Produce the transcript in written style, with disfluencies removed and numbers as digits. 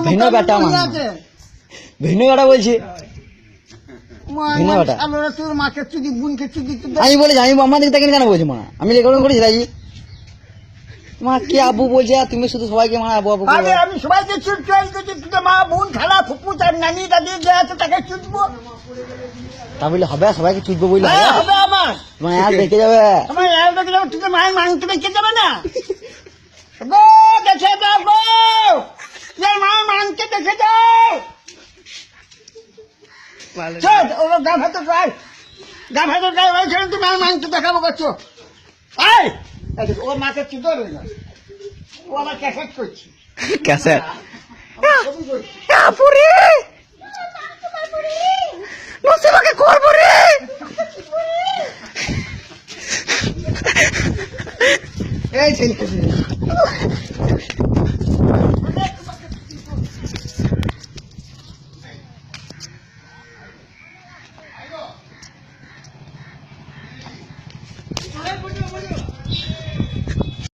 ভিন্ন বেটা ভিন্ন বেটা বলছি তোর মাকে চুদি বোনকে চুদি আমি বলেছি আমি আমার দিকে তাকে কেন বলছি মা আমি রেকর্ডিং করেছি রাজি মা কে আবু বলছে আর তুমি শুধু সবাইকে মা আবু আবু আরে আমি সবাইকে চুদ চয়েস করছি তোর মা বোন খালা ফুপু তার নানি দাদি যে আছে তাকে চুদবো তা বললে হবে সবাইকে চুদবো বললে হবে আমার মায়া দেখে যাবে তোমার দেখে যাবে তোর মায়ের মাংস দেখে যাবে না গো দেখে যাও গো মায়ের মাংস দেখে যাও ওরা গা ভেতর গায়ে ওইখানে তুমি মায়ের মাংস দেখাবো করছো ও মাকে চুদো রয়ে গেল ও আবার ক্যাসেট করছে ক্যাসেট নসিবাকে করবো রে এই ছেলে